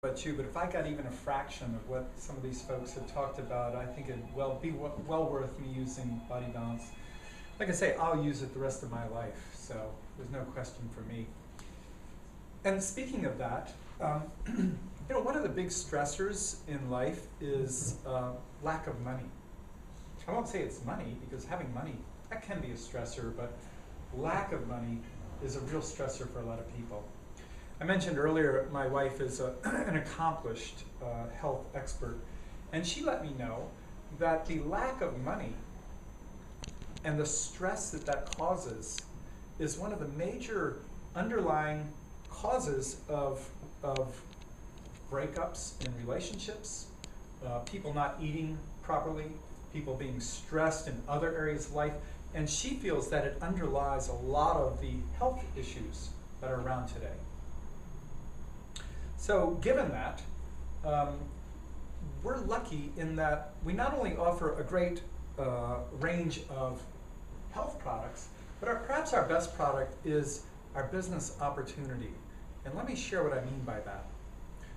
about you, but if I got even a fraction of what some of these folks have talked about, I think it'd be well worth me using Body Balance. Like I say, I'll use it the rest of my life, so there's no question for me. And speaking of that, one of the big stressors in life is lack of money. I won't say it's money, because having money, that can be a stressor, but lack of money is a real stressor for a lot of people. I mentioned earlier my wife is an accomplished health expert, and she let me know that the lack of money and the stress that causes is one of the major underlying causes of breakups in relationships, people not eating properly, people being stressed in other areas of life, and she feels that it underlies a lot of the health issues that are around today. So given that, we're lucky in that we not only offer a great range of health products, but perhaps our best product is our business opportunity. And let me share what I mean by that.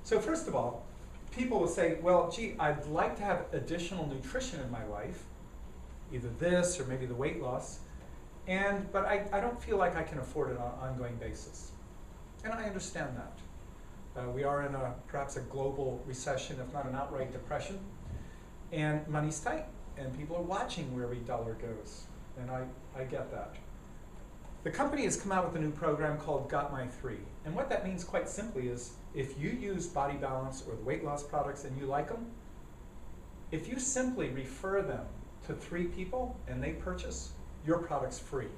So first of all, people will say, well, gee, I'd like to have additional nutrition in my life, either this or maybe the weight loss, but I don't feel like I can afford it on an ongoing basis. And I understand that. We are in perhaps a global recession, if not an outright depression, and money's tight, and people are watching where every dollar goes, and I get that. The company has come out with a new program called Got My 3, and what that means quite simply is if you use Body Balance or the weight loss products and you like them, if you simply refer them to 3 people and they purchase, your product's free.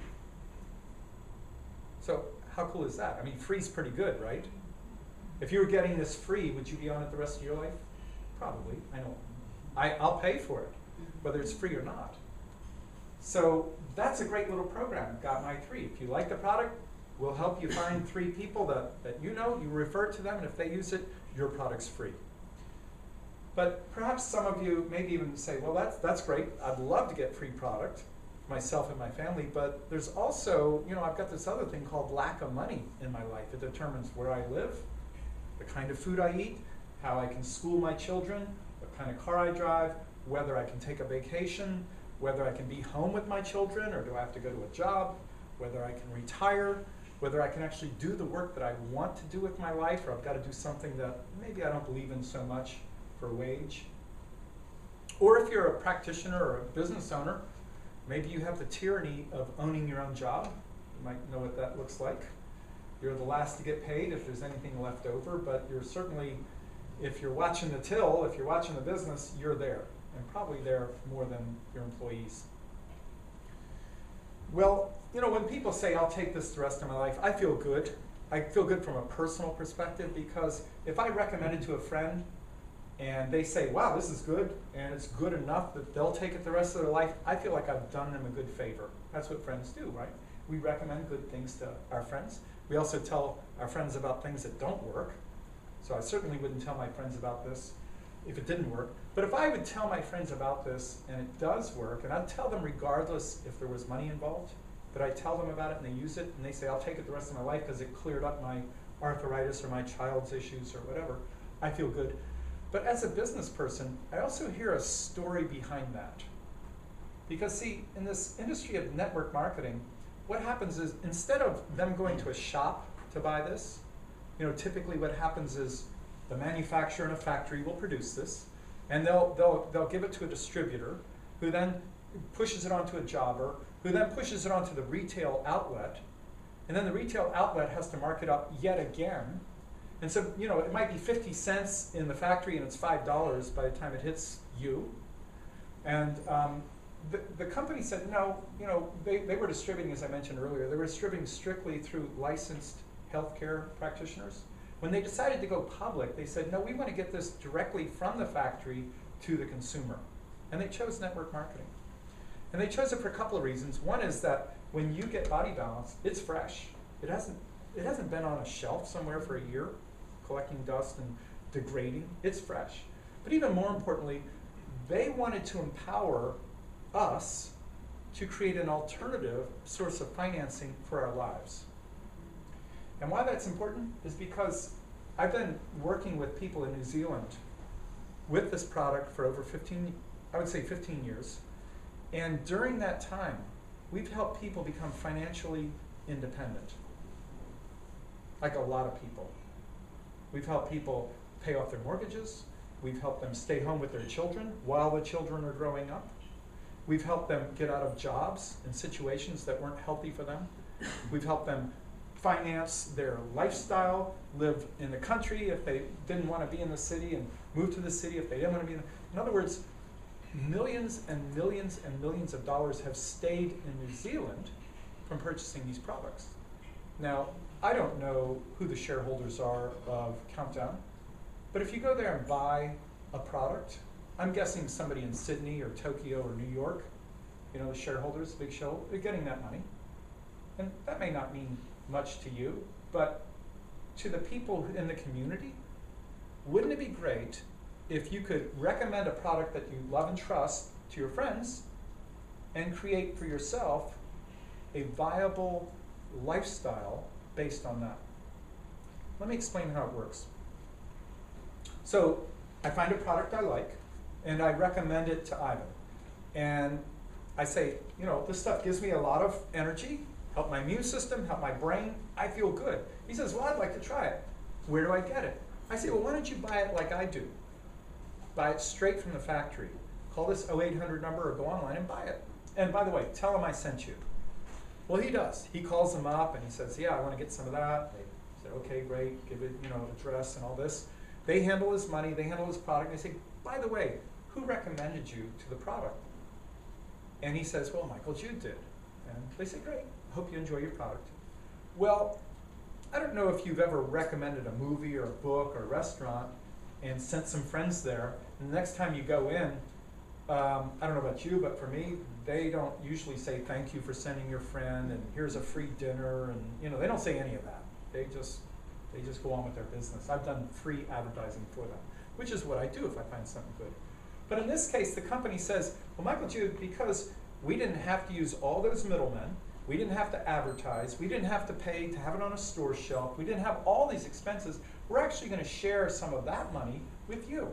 So how cool is that? I mean, free's pretty good, right? If you were getting this free, would you be on it the rest of your life? Probably, I know. I'll pay for it, whether it's free or not. So that's a great little program, Got My 3. If you like the product, we'll help you find 3 people that you refer to them, and if they use it, your product's free. But perhaps some of you maybe even say, well, that's great. I'd love to get free product, myself and my family, but there's also, I've got this other thing called lack of money in my life. It determines where I live, the kind of food I eat, how I can school my children, what kind of car I drive, whether I can take a vacation, whether I can be home with my children or do I have to go to a job, whether I can retire, whether I can actually do the work that I want to do with my life, or I've got to do something that maybe I don't believe in so much for a wage. Or if you're a practitioner or a business owner, maybe you have the tyranny of owning your own job. You might know what that looks like. You're the last to get paid if there's anything left over, but you're certainly, if you're watching the till, if you're watching the business, you're there, and probably there more than your employees. Well, when people say, I'll take this the rest of my life, I feel good. I feel good from a personal perspective, because if I recommend it to a friend and they say, wow, this is good, and it's good enough that they'll take it the rest of their life, I feel like I've done them a good favor. That's what friends do, right? We recommend good things to our friends. We also tell our friends about things that don't work. So I certainly wouldn't tell my friends about this if it didn't work. But if I would tell my friends about this and it does work, and I'd tell them regardless if there was money involved, but I tell them about it and they use it and they say, I'll take it the rest of my life because it cleared up my arthritis or my child's issues or whatever, I feel good. But as a business person, I also hear a story behind that. Because see, in this industry of network marketing, what happens is instead of them going to a shop to buy this, typically what happens is the manufacturer in a factory will produce this, and they'll give it to a distributor, who then pushes it onto a jobber, who then pushes it onto the retail outlet, and then the retail outlet has to mark it up yet again. And so, it might be 50 cents in the factory and it's $5 by the time it hits you. And the company said, no, they were distributing, as I mentioned earlier, they were distributing strictly through licensed healthcare practitioners. When they decided to go public, they said, no, we want to get this directly from the factory to the consumer. And they chose network marketing. And they chose it for a couple of reasons. One is that when you get Body Balance, it's fresh. It hasn't been on a shelf somewhere for a year, collecting dust and degrading. It's fresh. But even more importantly, they wanted to empower us to create an alternative source of financing for our lives. And why that's important is because I've been working with people in New Zealand with this product for over 15, I would say 15 years. And during that time, we've helped people become financially independent. Like a lot of people. We've helped people pay off their mortgages. We've helped them stay home with their children while the children are growing up. We've helped them get out of jobs and situations that weren't healthy for them. We've helped them finance their lifestyle, live in the country if they didn't want to be in the city, and move to the city if they didn't want to be in other words, millions and millions and millions of dollars have stayed in New Zealand from purchasing these products. Now, I don't know who the shareholders are of Countdown, but if you go there and buy a product, I'm guessing somebody in Sydney or Tokyo or New York, you know, the shareholders, big show, they're getting that money. And that may not mean much to you, but to the people in the community, wouldn't it be great if you could recommend a product that you love and trust to your friends and create for yourself a viable lifestyle based on that? Let me explain how it works. So I find a product I like, and I recommend it to Ivan. And I say, you know, this stuff gives me a lot of energy, help my immune system, help my brain, I feel good. He says, well, I'd like to try it. Where do I get it? I say, well, why don't you buy it like I do? Buy it straight from the factory. Call this 0800 number or go online and buy it. And by the way, tell him I sent you. Well, he does. He calls them up and he says, yeah, I want to get some of that. They say, okay, great, give it, you know, address and all this. They handle his money, they handle his product. They say, by the way, who recommended you to the product? And he says, well, Michael Jude did. And they say, great, hope you enjoy your product. Well, I don't know if you've ever recommended a movie or a book or a restaurant and sent some friends there. And the next time you go in, I don't know about you, but for me, they don't usually say thank you for sending your friend and here's a free dinner, and you know, they don't say any of that. They just go on with their business. I've done free advertising for them, which is what I do if I find something good. But in this case, the company says, well, Michael Jude, because we didn't have to use all those middlemen, we didn't have to advertise, we didn't have to pay to have it on a store shelf, we didn't have all these expenses, we're actually going to share some of that money with you.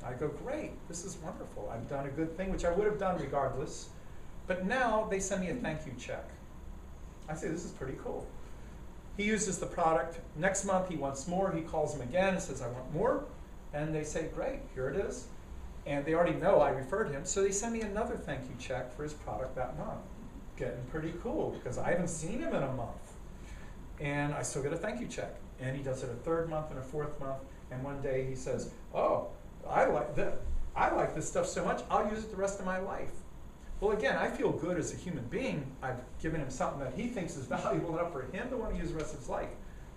I go, great, this is wonderful. I've done a good thing, which I would have done regardless. But now they send me a thank you check. I say, this is pretty cool. He uses the product. Next month he wants more. He calls them again and says, I want more. And they say, great, here it is. And they already know I referred him, so they send me another thank you check for his product that month. Getting pretty cool, because I haven't seen him in a month. And I still get a thank you check. And he does it a third month and a fourth month. And one day he says, oh, I like this stuff so much, I'll use it the rest of my life. Well, again, I feel good as a human being. I've given him something that he thinks is valuable enough for him to want to use the rest of his life.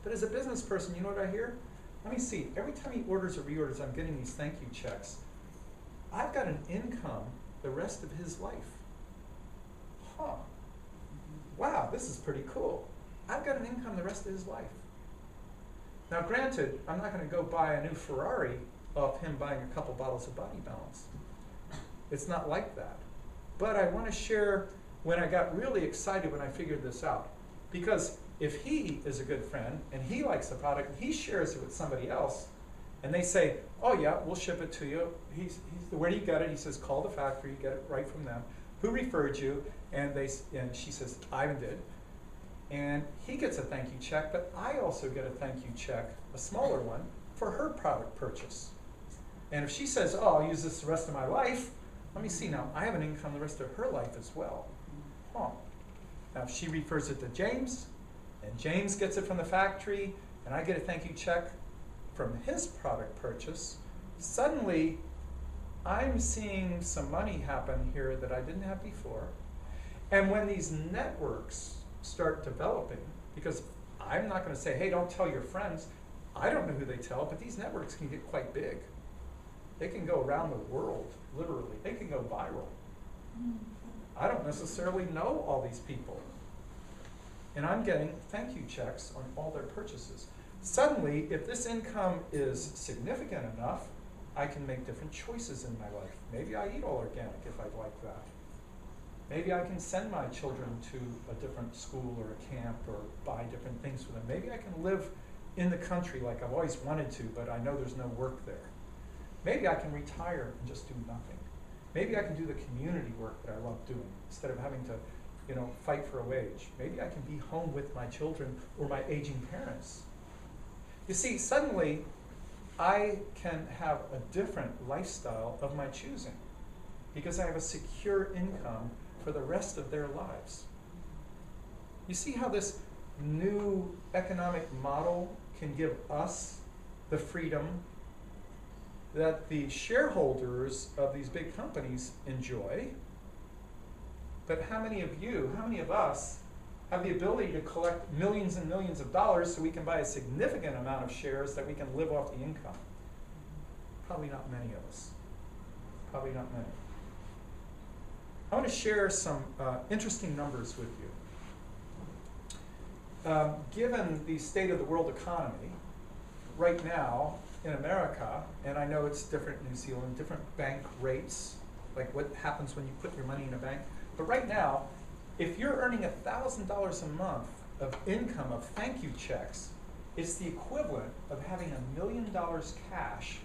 But as a business person, you know what I hear? Let me see. Every time he orders or reorders, I'm getting these thank you checks. I've got an income the rest of his life. Huh. Wow, this is pretty cool. I've got an income the rest of his life. Now, granted, I'm not going to go buy a new Ferrari off him buying a couple bottles of Body Balance. It's not like that. But I want to share when I got really excited when I figured this out. Because if he is a good friend and he likes the product and he shares it with somebody else, and they say, oh yeah, we'll ship it to you. Where do you get it? He says, call the factory, get it right from them. Who referred you? And she says, Ivan did. And he gets a thank you check, but I also get a thank you check, a smaller one, for her product purchase. And if she says, oh, I'll use this the rest of my life, let me see now, I have an income the rest of her life as well. Huh. Now if she refers it to James, and James gets it from the factory, and I get a thank you check from his product purchase, suddenly I'm seeing some money happen here that I didn't have before. And when these networks start developing, because I'm not going to say, hey, don't tell your friends. I don't know who they tell, but these networks can get quite big. They can go around the world, literally. They can go viral. I don't necessarily know all these people. And I'm getting thank you checks on all their purchases. Suddenly, if this income is significant enough, I can make different choices in my life. Maybe I eat all organic if I'd like that. Maybe I can send my children to a different school or a camp or buy different things for them. Maybe I can live in the country like I've always wanted to, but I know there's no work there. Maybe I can retire and just do nothing. Maybe I can do the community work that I love doing instead of having to, fight for a wage. Maybe I can be home with my children or my aging parents. You see, suddenly I can have a different lifestyle of my choosing because I have a secure income for the rest of their lives. You see how this new economic model can give us the freedom that the shareholders of these big companies enjoy? But how many of us have the ability to collect millions and millions of dollars so we can buy a significant amount of shares that we can live off the income? Probably not many of us. Probably not many. I want to share some interesting numbers with you. Given the state of the world economy, right now in America, and I know it's different in New Zealand, different bank rates, like what happens when you put your money in a bank. But right now, if you're earning $1,000 a month of income of thank you checks, it's the equivalent of having $1 million cash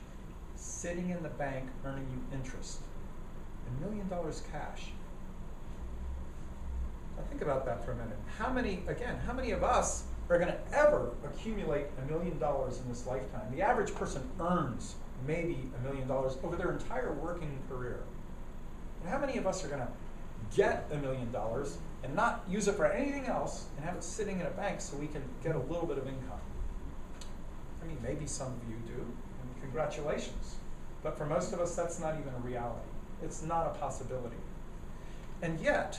sitting in the bank earning you interest. $1 million cash. Now think about that for a minute. How many of us are going to ever accumulate $1 million in this lifetime? The average person earns maybe $1 million over their entire working career. And how many of us are going to get $1 million and not use it for anything else and have it sitting in a bank so we can get a little bit of income? I mean, maybe some of you do, and congratulations. But for most of us, that's not even a reality. It's not a possibility. And yet,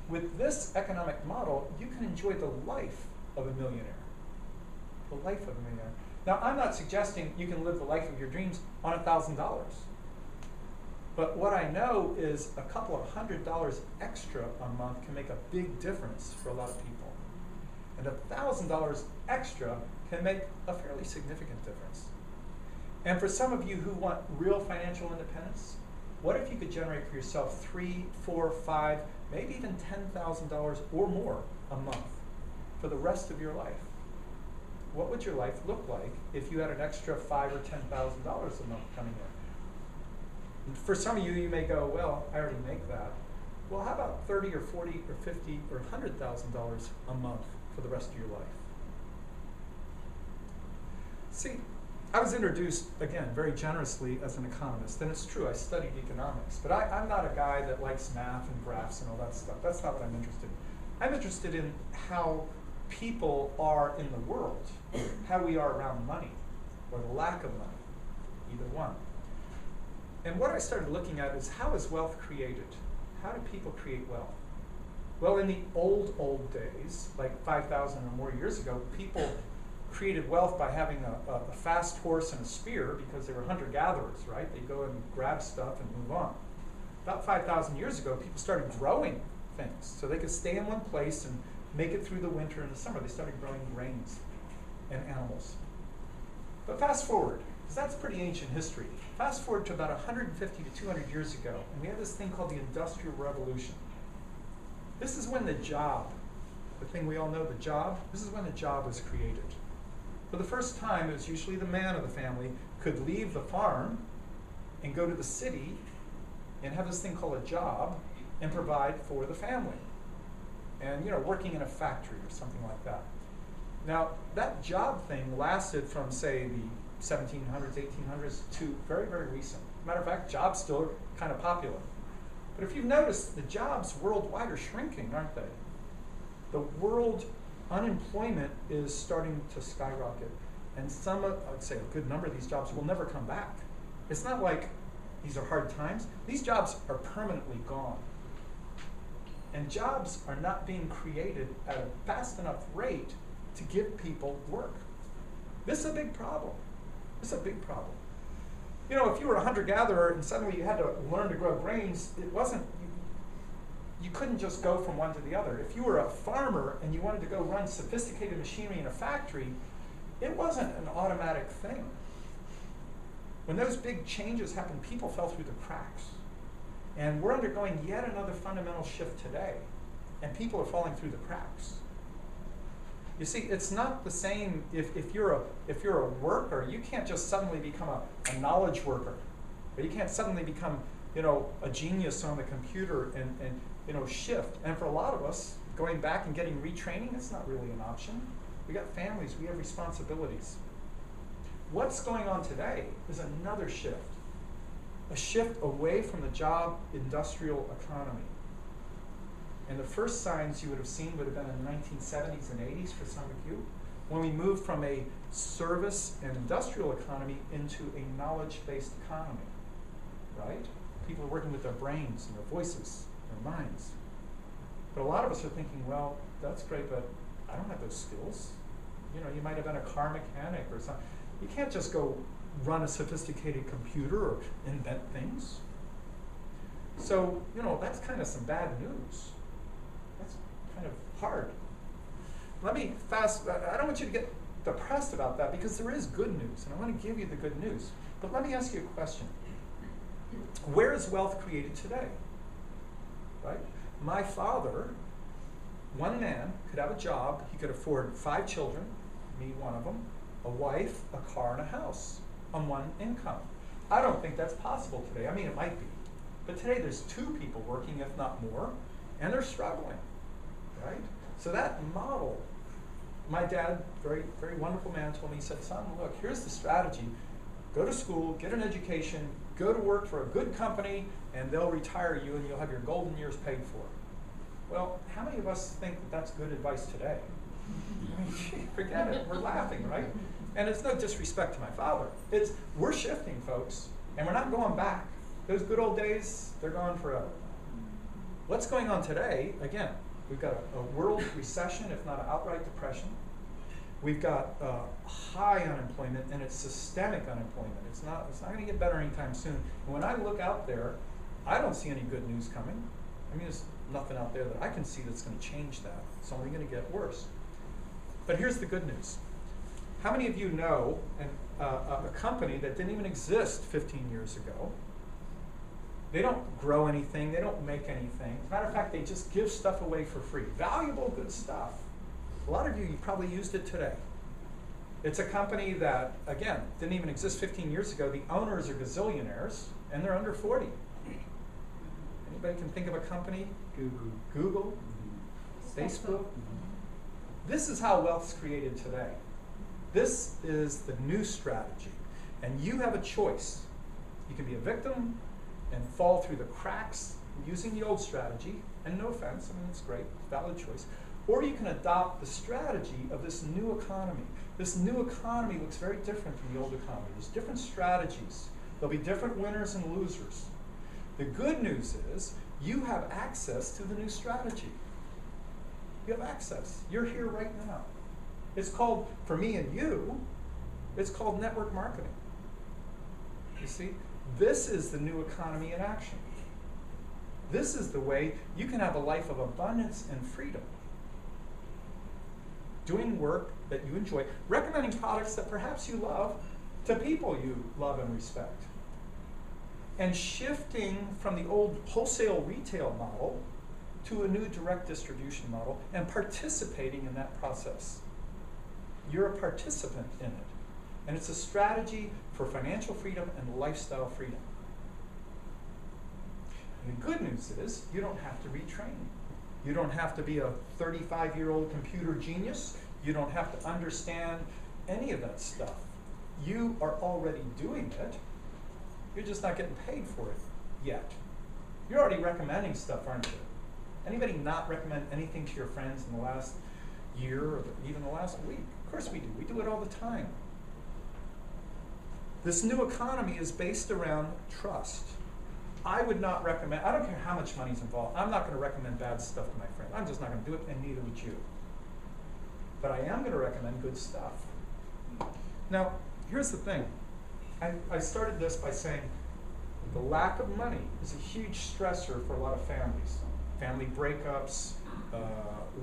with this economic model, you can enjoy the life of a millionaire. The life of a millionaire. Now, I'm not suggesting you can live the life of your dreams on $1,000. But what I know is a couple of $100 extra a month can make a big difference for a lot of people. And $1,000 extra can make a fairly significant difference. And for some of you who want real financial independence, what if you could generate for yourself $3,000, $4,000, $5,000, maybe even $10,000 or more a month for the rest of your life? What would your life look like if you had an extra $5,000 or $10,000 a month coming in? For some of you, you may go, well, I already make that. Well, how about $30,000 or $40,000 or $50,000 or $100,000 a month for the rest of your life? See, I was introduced, again, very generously as an economist, and it's true, I studied economics, but I'm not a guy that likes math and graphs and all that stuff. That's not what I'm interested in. I'm interested in how people are in the world, how we are around money, or the lack of money, either one. And what I started looking at is, how is wealth created? How do people create wealth? Well, in the old days, like 5,000 or more years ago, people created wealth by having a fast horse and a spear because they were hunter-gatherers, right? They'd go and grab stuff and move on. About 5,000 years ago, people started growing things so they could stay in one place and make it through the winter and the summer. They started growing grains and animals. But fast forward, because that's pretty ancient history. Fast forward to about 150 to 200 years ago, and we have this thing called the Industrial Revolution. This is when the job, the thing we all know, the job, this is when the job was created. For the first time, it was usually the man of the family could leave the farm and go to the city and have this thing called a job and provide for the family. And, working in a factory or something like that. Now, that job thing lasted from, say, the 1700s, 1800s to very, very recent. Matter of fact, jobs still are kind of popular. But if you've noticed, the jobs worldwide are shrinking, aren't they? The world unemployment is starting to skyrocket. And I'd say a good number of these jobs will never come back. It's not like these are hard times. These jobs are permanently gone. And jobs are not being created at a fast enough rate to give people work. This is a big problem. This is a big problem. If you were a hunter-gatherer and suddenly you had to learn to grow grains, you couldn't just go from one to the other. If you were a farmer and you wanted to go run sophisticated machinery in a factory, it wasn't an automatic thing. When those big changes happened, people fell through the cracks. And we're undergoing yet another fundamental shift today, and people are falling through the cracks. You see, it's not the same if you're a worker, you can't just suddenly become a knowledge worker. Or you can't suddenly become, a genius on the computer and shift. And for a lot of us, going back and getting retraining, it's not really an option. We got families, we have responsibilities. What's going on today is another shift. A shift away from the job industrial economy. And the first signs you would have seen would have been in the 1970s and 80s for some of you, when we moved from a service and industrial economy into a knowledge-based economy, right? People are working with their brains and their voices, their minds. But a lot of us are thinking, well, that's great, but I don't have those skills. You might have been a car mechanic or something. You can't just go run a sophisticated computer or invent things. So, that's kind of some bad news. That's kind of hard. I don't want you to get depressed about that because there is good news, and I want to give you the good news. But let me ask you a question. Where is wealth created today? Right? My father, one man, could have a job. He could afford 5 children, me one of them, a wife, a car, and a house on one income. I don't think that's possible today. I mean, it might be. But today there's 2 people working, if not more, and they're struggling, right? So that model, my dad, very, very wonderful man, told me, he said, son, look, here's the strategy. Go to school, get an education, go to work for a good company, and they'll retire you and you'll have your golden years paid for. Well, how many of us think that that's good advice today? I mean, forget it, we're laughing, right? And it's no disrespect to my father. We're shifting, folks, and we're not going back. Those good old days, they're gone forever. What's going on today, again, we've got a world recession, if not an outright depression. We've got high unemployment, and it's systemic unemployment. It's not going to get better anytime soon. And when I look out there, I don't see any good news coming. I mean, there's nothing out there that I can see that's going to change that. It's only going to get worse. But here's the good news. How many of you know a company that didn't even exist 15 years ago? They don't grow anything. They don't make anything. As a matter of fact, they just give stuff away for free. Valuable, good stuff. A lot of you probably used it today. It's a company that, again, didn't even exist 15 years ago. The owners are gazillionaires, and they're under 40. Anybody can think of a company? Google? Facebook? This is how wealth's created today. This is the new strategy. And you have a choice. You can be a victim and fall through the cracks using the old strategy, and no offense, I mean, it's great, it's a valid choice. Or you can adopt the strategy of this new economy. This new economy looks very different from the old economy. There's different strategies. There'll be different winners and losers. The good news is you have access to the new strategy. You have access. You're here right now. It's called, for me and you, it's called network marketing. You see, this is the new economy in action. This is the way you can have a life of abundance and freedom. Doing work that you enjoy, recommending products that perhaps you love to people you love and respect. And shifting from the old wholesale retail model to a new direct distribution model and participating in that process. You're a participant in it. And it's a strategy for financial freedom and lifestyle freedom. And the good news is you don't have to retrain. You don't have to be a 35-year-old computer genius. You don't have to understand any of that stuff. You are already doing it. You're just not getting paid for it yet. You're already recommending stuff, aren't you? Anybody not recommend anything to your friends in the last year or even the last week? Of course we do. We do it all the time. This new economy is based around trust. I would not recommend, I don't care how much money's involved, I'm not going to recommend bad stuff to my friends. I'm just not going to do it, and neither would you. But I am going to recommend good stuff. Now, here's the thing. I started this by saying the lack of money is a huge stressor for a lot of families. Family breakups,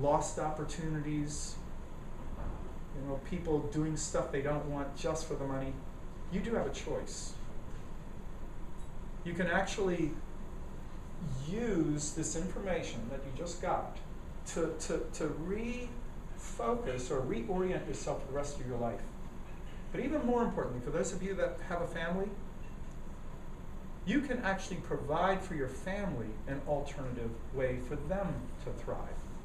lost opportunities, people doing stuff they don't want just for the money. You do have a choice. You can actually use this information that you just got to focus or reorient yourself for the rest of your life. But even more importantly, for those of you that have a family, you can actually provide for your family an alternative way for them to thrive.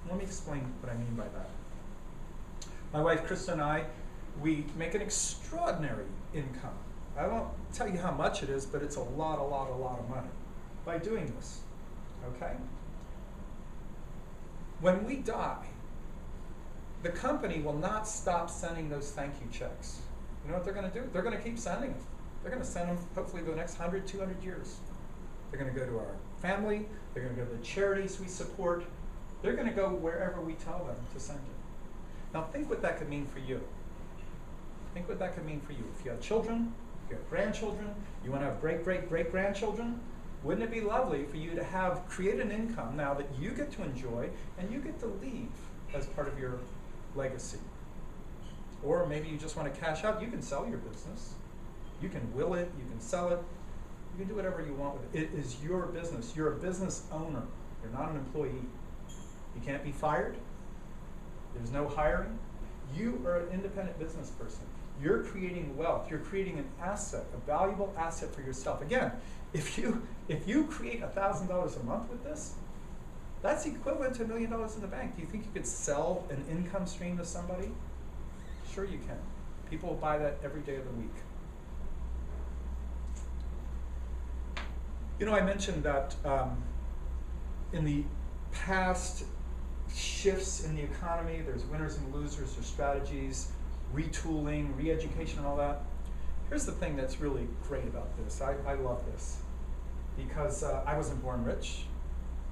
Let me explain what I mean by that. My wife, Krista, and I, we make an extraordinary income. I won't tell you how much it is, but it's a lot of money by doing this, okay? When we die, the company will not stop sending those thank you checks. You know what they're going to do? They're going to keep sending them. They're going to send them hopefully for the next 100, 200 years. They're going to go to our family. They're going to go to the charities we support. They're going to go wherever we tell them to send it. Now think what that could mean for you. Think what that could mean for you. If you have children, if you have grandchildren, you want to have great-great-great-grandchildren, wouldn't it be lovely for you to have create an income now that you get to enjoy and you get to leave as part of your legacy? Or maybe you just want to cash out. You can sell your business. You can will it. You can sell it. You can do whatever you want with it. It is your business. You're a business owner. You're not an employee. You can't be fired. There's no hiring. You are an independent business person. You're creating wealth. You're creating an asset, a valuable asset for yourself. Again, if you create $1,000 a month with this, that's equivalent to $1 million in the bank. Do you think you could sell an income stream to somebody? Sure you can. People will buy that every day of the week. You know, I mentioned that in the past shifts in the economy, there's winners and losers, there's strategies, retooling, re-education, and all that. Here's the thing that's really great about this. I love this because I wasn't born rich.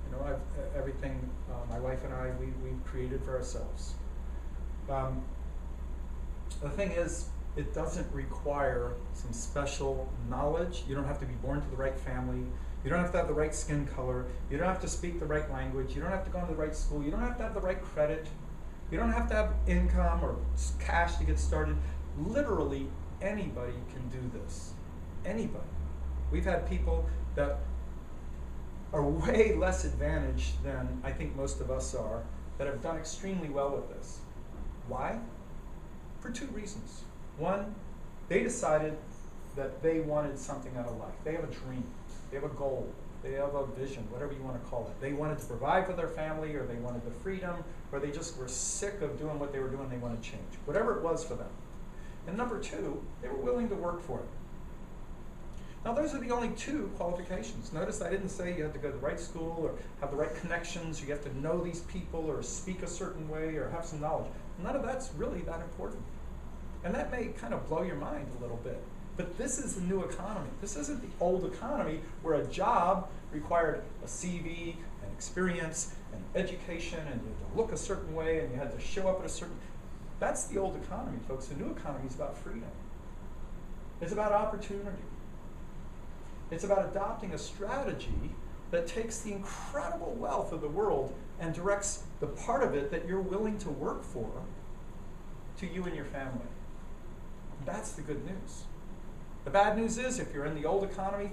You know, everything my wife and I, we've created for ourselves. The thing is, it doesn't require some special knowledge. You don't have to be born to the right family. You don't have to have the right skin color. You don't have to speak the right language. You don't have to go to the right school. You don't have to have the right credit. You don't have to have income or cash to get started. Literally anybody can do this. Anybody. We've had people that are way less advantaged than I think most of us are that have done extremely well with this. Why? For two reasons. One, they decided that they wanted something out of life. They have a dream. They have a goal. They have a vision, whatever you want to call it. They wanted to provide for their family, or they wanted the freedom, or they just were sick of doing what they were doing. They wanted change. Whatever it was for them. And number two, they were willing to work for it. Now those are the only two qualifications. Notice I didn't say you had to go to the right school or have the right connections, or you have to know these people or speak a certain way or have some knowledge. None of that's really that important. And that may kind of blow your mind a little bit. But this is the new economy. This isn't the old economy where a job required a CV and experience and education, and you had to look a certain way and you had to show up at a certain... That's the old economy, folks. The new economy is about freedom. It's about opportunity. It's about adopting a strategy that takes the incredible wealth of the world and directs the part of it that you're willing to work for to you and your family. That's the good news. The bad news is, if you're in the old economy,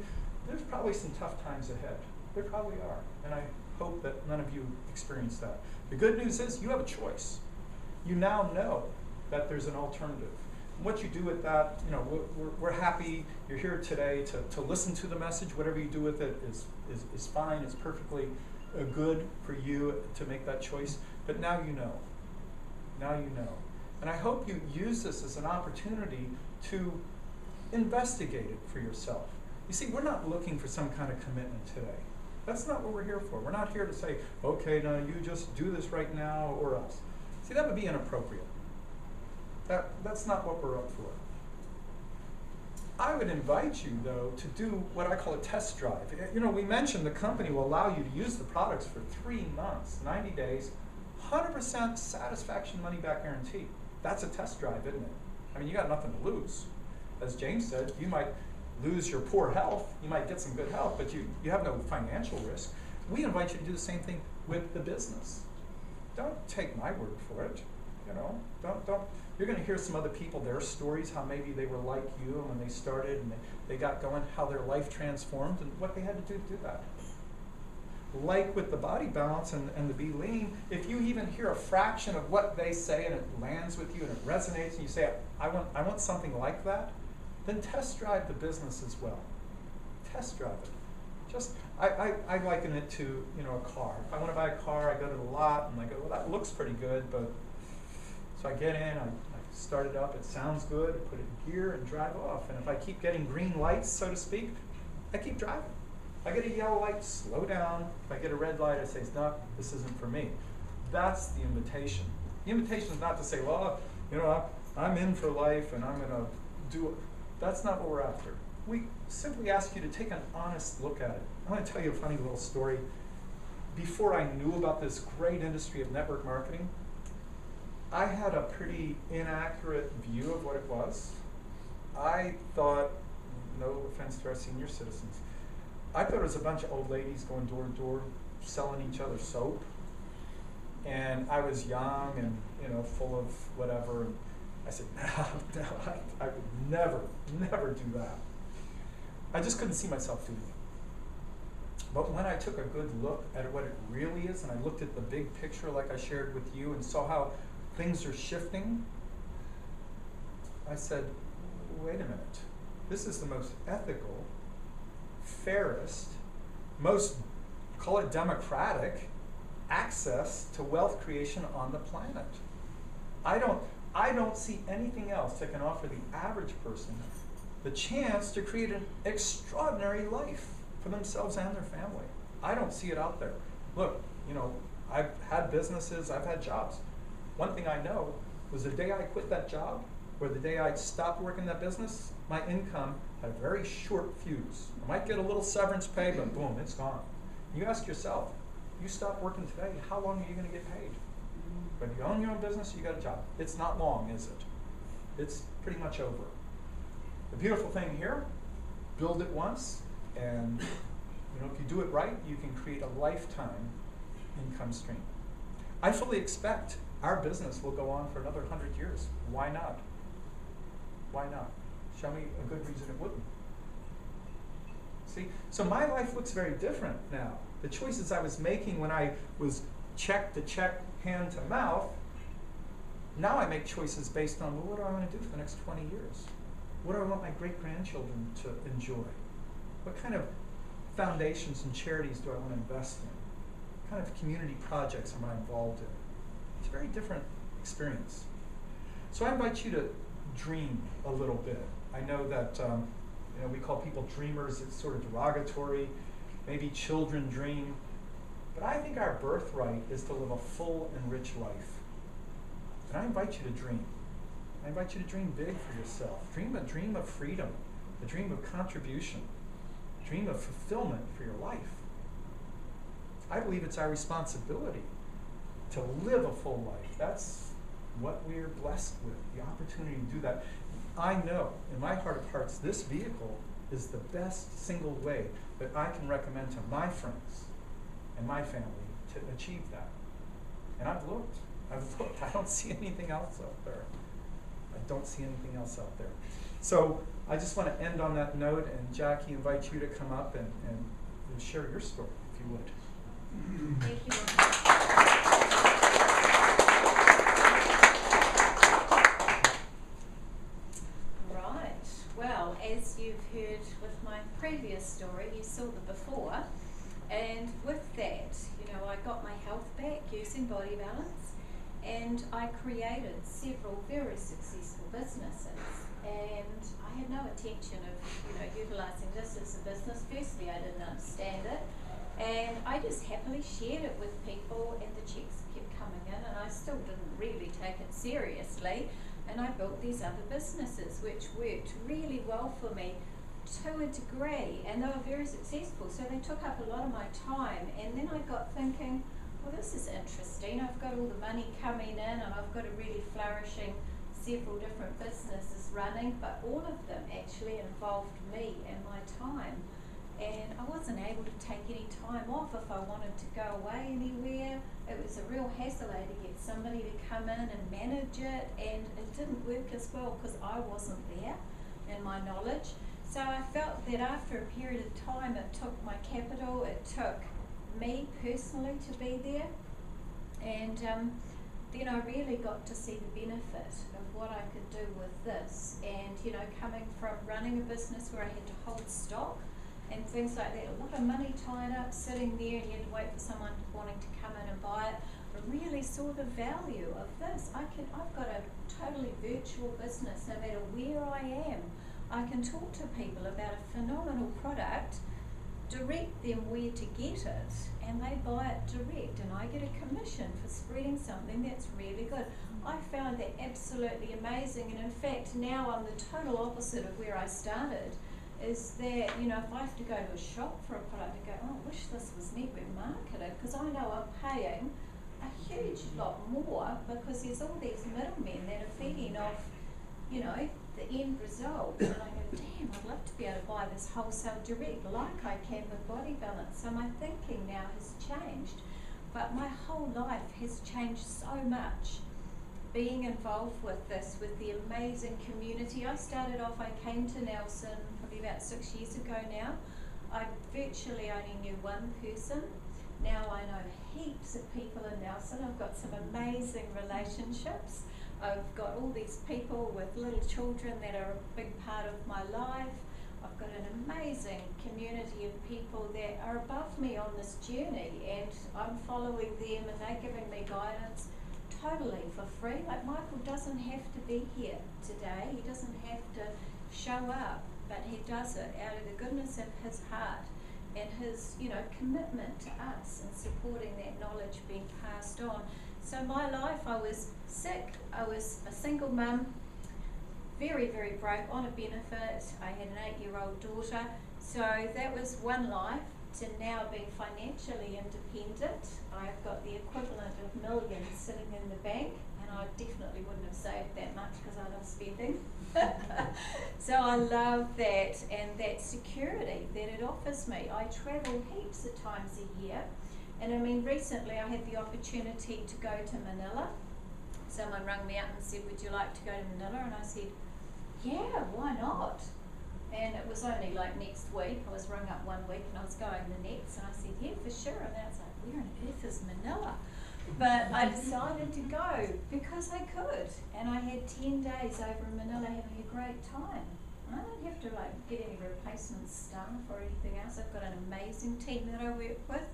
there's probably some tough times ahead. There probably are, and I hope that none of you experience that. The good news is you have a choice. You now know that there's an alternative. And what you do with that, you know, we're happy you're here today to listen to the message. Whatever you do with it is fine. It's perfectly good for you to make that choice. But now you know. Now you know. And I hope you use this as an opportunity to investigate it for yourself. You see, we're not looking for some kind of commitment today. That's not what we're here for. We're not here to say, okay, now you just do this right now or else. See, that would be inappropriate. That's not what we're up for. I would invite you, though, to do what I call a test drive. You know, we mentioned the company will allow you to use the products for 3 months, 90 days, 100% satisfaction money-back guarantee. That's a test drive, isn't it? I mean, you got nothing to lose. As James said, you might lose your poor health, you might get some good health, but you have no financial risk. We invite you to do the same thing with the business. Don't take my word for it. You know, don't. You're going to hear some other people, their stories, how maybe they were like you and when they started and they got going, how their life transformed and what they had to do that. like with the Body Balance and the Be Lean, if you even hear a fraction of what they say and it lands with you and it resonates and you say, I want something like that, then test drive the business as well. Test drive it. Just, I liken it to, a car. If I want to buy a car, I go to the lot and I go, well, that looks pretty good, but, so I get in, I start it up, it sounds good, I put it in gear and drive off. And if I keep getting green lights, so to speak, I keep driving. If I get a yellow light, slow down. If I get a red light, I say, no, this isn't for me. That's the invitation. The invitation is not to say, well, I'm in for life and I'm going to do it. That's not what we're after. We simply ask you to take an honest look at it. I'm going to tell you a funny little story. Before I knew about this great industry of network marketing, I had a pretty inaccurate view of what it was. I thought, no offense to our senior citizens, I thought it was a bunch of old ladies going door to door selling each other soap. And I was young and full of whatever. And I said, no, I would never do that. I just couldn't see myself doing it. But when I took a good look at what it really is, and I looked at the big picture like I shared with you and saw how things are shifting, I said, wait a minute. This is the most ethical, fairest, most, call it democratic, access to wealth creation on the planet. I don't see anything else that can offer the average person the chance to create an extraordinary life for themselves and their family. I don't see it out there. Look, I've had businesses, I've had jobs. One thing I know was the day I quit that job, or the day I stopped working that business, my income had a very short fuse. I might get a little severance pay, but boom, it's gone. You ask yourself, you stop working today, how long are you going to get paid? When you own your own business, you got a job. It's not long, is it? It's pretty much over. The beautiful thing here, build it once, and if you do it right, you can create a lifetime income stream. I fully expect our business will go on for another 100 years. Why not? Why not? Show me a good reason it wouldn't. See, so my life looks very different now. The choices I was making when I was check to check, hand to mouth, now I make choices based on, well, what do I want to do for the next 20 years? What do I want my great-grandchildren to enjoy? What kind of foundations and charities do I want to invest in? What kind of community projects am I involved in? It's a very different experience. So I invite you to dream a little bit. I know that we call people dreamers, it's sort of derogatory. Maybe children dream. But I think our birthright is to live a full and rich life. And I invite you to dream. I invite you to dream big for yourself. Dream a dream of freedom, a dream of contribution, a dream of fulfillment for your life. I believe it's our responsibility to live a full life. That's what we're blessed with, the opportunity to do that. I know, in my heart of hearts, this vehicle is the best single way that I can recommend to my friends and my family to achieve that. And I've looked. I don't see anything else out there. I don't see anything else out there. So I just want to end on that note, and Jackie, invite you to come up and share your story, if you would. Thank you. Right. Well, as you've heard with my previous story, you saw the before, and with that, I got my health back using Body Balance, and I created several very successful businesses. And I had no intention of, utilising this as a business. Firstly, I didn't understand it. And I just happily shared it with people, and the checks kept coming in, and I still didn't really take it seriously. And I built these other businesses, which worked really well for me to a degree, and they were very successful. So they took up a lot of my time. And then I got thinking, well, this is interesting. I've got all the money coming in, and I've got a really flourishing several different businesses running, but all of them actually involved me and my time. And I wasn't able to take any time off if I wanted to go away anywhere. It was a real hassle. I had to get somebody to come in and manage it, and it didn't work as well because I wasn't there in my knowledge. So I felt that after a period of time, it took my capital, it took me personally to be there, and then I really got to see the benefit of what I could do with this. And you know, coming from running a business where I had to hold stock and things like that, a lot of money tied up sitting there, and you had to wait for someone wanting to come in and buy it. I really saw the value of this. I've got a totally virtual business no matter where I am. I can talk to people about a phenomenal product, direct them where to get it, and they buy it direct, and I get a commission for spreading something that's really good. I found that absolutely amazing, and in fact now I'm the total opposite of where I started, is that, you know, if I have to go to a shop for a product, I go, oh, I wish this was network marketed, because I know I'm paying a huge lot more, because there's all these middlemen that are feeding off, you know, the end result. And I go, damn, I'd love to be able to buy this wholesale direct like I can with Body Balance. So my thinking now has changed, but my whole life has changed so much being involved with this, with the amazing community. I started off, I came to Nelson probably about 6 years ago now. I virtually only knew one person. Now I know heaps of people in Nelson. I've got some amazing relationships. I've got all these people with little children that are a big part of my life. I've got an amazing community of people that are above me on this journey, and I'm following them and they're giving me guidance totally for free. Like Michael doesn't have to be here today. He doesn't have to show up, but he does it out of the goodness of his heart and his, you know, commitment to us and supporting that knowledge being passed on. So my life, I was sick, I was a single mum, very, very broke, on a benefit. I had an 8-year-old daughter. So that was one life, to now being financially independent. I've got the equivalent of millions sitting in the bank, and I definitely wouldn't have saved that much because I love spending. So I love that, and that security that it offers me. I travel heaps of times a year, and I mean recently I had the opportunity to go to Manila. Someone rang me up and said, would you like to go to Manila? And I said, yeah, why not? And it was only like next week. I was rung up one week and I was going the next, and I said, yeah, for sure. And then I was like, where on earth is Manila? But I decided to go because I could, and I had 10 days over in Manila having a great time. I don't have to like get any replacement staff or anything else. I've got an amazing team that I work with,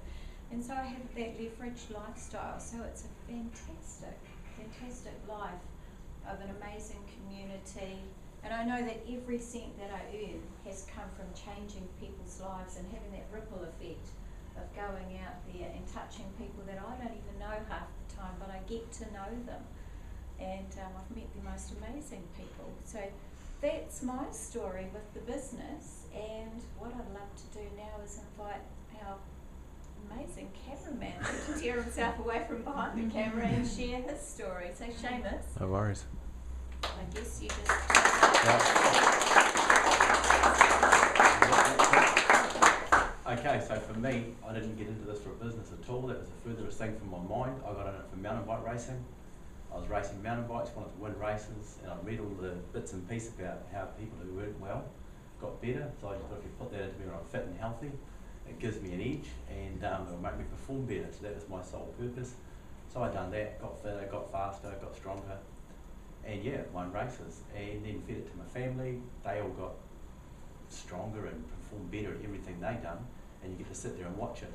and so I have that leveraged lifestyle. So it's a fantastic, fantastic life of an amazing community. And I know that every cent that I earn has come from changing people's lives and having that ripple effect of going out there and touching people that I don't even know half the time, but I get to know them. And I've met the most amazing people. So that's my story with the business. And what I'd love to do now is invite our amazing cameraman to tear himself away from behind the camera and share his story. So Seamus. No worries. I guess you just... Okay, so for me, I didn't get into this for a business at all. That was the furthest thing from my mind. I got in it for mountain bike racing. I was racing mountain bikes, wanted to win races, and I read all the bits and pieces about how people who work well got better. So I just thought if you put that into me when I'm fit and healthy, it gives me an edge, and it'll make me perform better. So that was my sole purpose. So I done that, got fitter, got faster, got stronger, and yeah, won races, and then fed it to my family. They all got stronger and performed better at everything they done, and you get to sit there and watch it.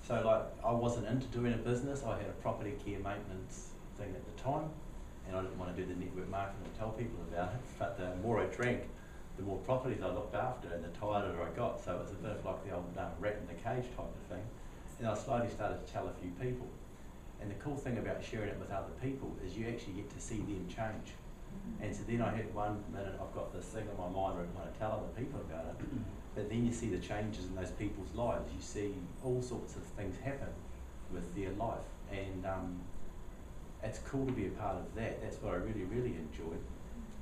So like, I wasn't into doing a business. I had a property care maintenance thing at the time, and I didn't want to do the network marketing and tell people about it, but the more I drank, the more properties I looked after and the tireder I got. So it was a bit of like the old rat in the cage type of thing. And I slowly started to tell a few people. And the cool thing about sharing it with other people is you actually get to see them change. And so then I had 1 minute, I've got this thing in my mind where I want to tell other people about it, but then you see the changes in those people's lives. You see all sorts of things happen with their life, and it's cool to be a part of that. That's what I really, really enjoyed.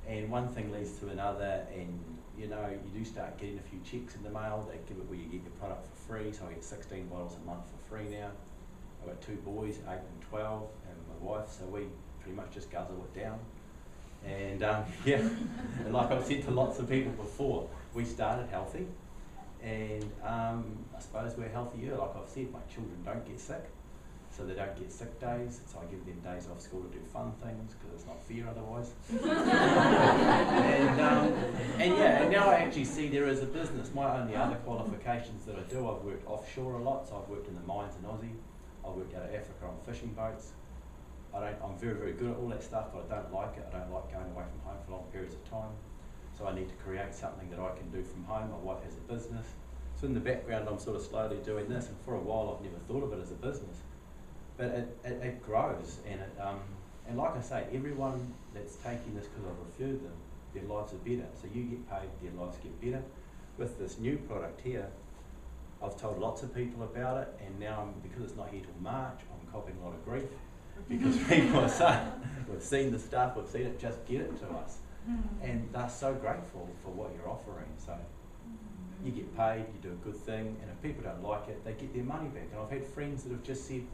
And one thing leads to another, and you know, you do start getting a few checks in the mail. They give it where you get your product for free, so I get 16 bottles a month for free now. I've got 2 boys, 8 and 12, and my wife, so we pretty much just guzzle it down. And yeah, and like I've said to lots of people before, we started healthy, And I suppose we're healthier. Like I've said, my children don't get sick, so they don't get sick days. So I give them days off school to do fun things because it's not fair otherwise. And now I actually see there is a business. My only other qualifications that I do, I've worked offshore a lot. So I've worked in the mines in Aussie. I've worked out of Africa on fishing boats. I'm very, very good at all that stuff, but I don't like it. I don't like going away from home for long periods of time. So I need to create something that I can do from home. My wife has a business. So in the background, I'm sort of slowly doing this, and for a while I've never thought of it as a business. But it grows, and like I say, everyone that's taking this because I've referred them, their lives are better. So you get paid, their lives get better. With this new product here, I've told lots of people about it, and now because it's not here till March, I'm copying a lot of grief because people are saying, we've seen the stuff, we've seen it, just get it to us. And they're so grateful for what you're offering. So you get paid, you do a good thing, and if people don't like it, they get their money back. And I've had friends that have just said,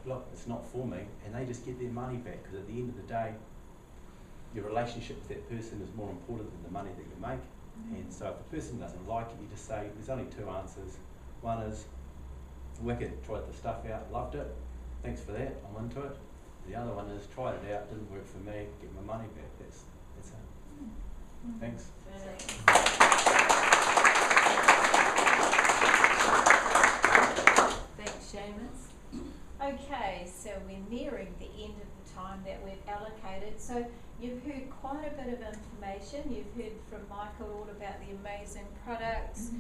look, it's not for me, and they just get their money back, because at the end of the day, your relationship with that person is more important than the money that you make. And so if the person doesn't like it, you just say, there's only two answers. One is, wicked, tried the stuff out, loved it, thanks for that, I'm into it. The other one is, tried it out, didn't work for me, get my money back. That's it. Thanks. Thanks, Seamus. Okay, so we're nearing the end of the time that we've allocated. So you've heard quite a bit of information. You've heard from Michael all about the amazing products.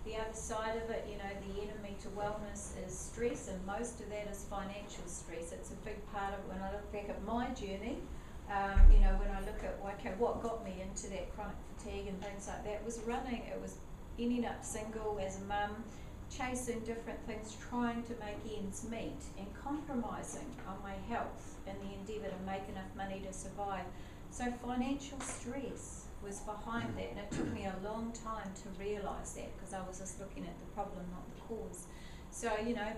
The other side of it, the enemy to wellness is stress, and most of that is financial stress. It's a big part of it. When I look back at my journey, when I look at, okay, what got me into that chronic fatigue and things like that was running. It was ending up single as a mum, chasing different things, trying to make ends meet and compromising on my health in the endeavour to make enough money to survive. So financial stress was behind that, and it took me a long time to realise that, because I was just looking at the problem, not the cause. So,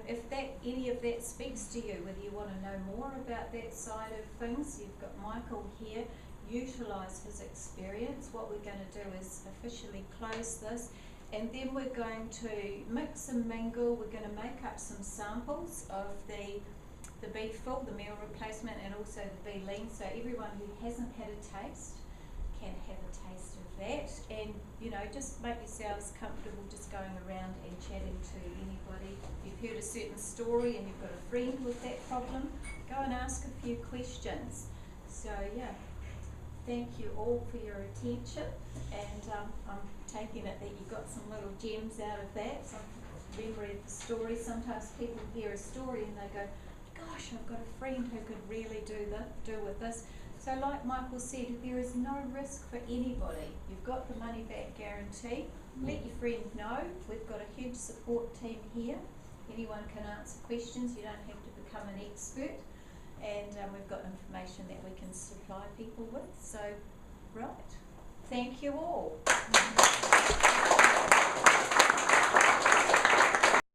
if any of that speaks to you, whether you want to know more about that side of things, you've got Michael here. Utilise his experience. What we're going to do is officially close this, and then we're going to mix and mingle. We're going to make up some samples of the beef full, the meal replacement, and also the bee lean. So everyone who hasn't had a taste can have a taste of that, and just make yourselves comfortable just going around and chatting to anybody. If you've heard a certain story and you've got a friend with that problem, go and ask a few questions. So yeah, thank you all for your attention, and I'm taking it that you got some little gems out of that, some memory of the story. Sometimes people hear a story and they go, gosh, I've got a friend who could really do with this. So like Michael said, there is no risk for anybody. You've got the money back guarantee. Let your friend know. We've got a huge support team here. Anyone can answer questions. You don't have to become an expert. And we've got information that we can supply people with. So, right. Thank you all.